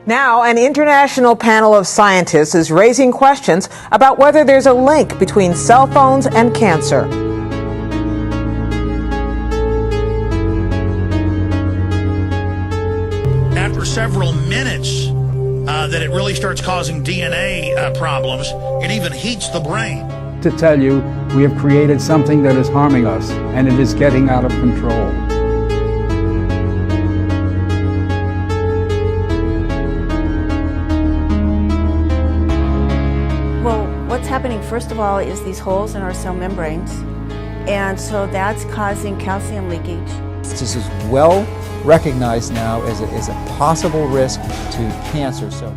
Now, an international panel of scientists is raising questions about whether there's a link between cell phones and cancer. After several minutes, that it really starts causing DNA problems. It even heats the brain. To tell you, we have created something that is harming us, and it is getting out of control. Well, what's happening first of all is these holes in our cell membranes, and so that's causing calcium leakage. This is well recognized now as a possible risk to cancer. So.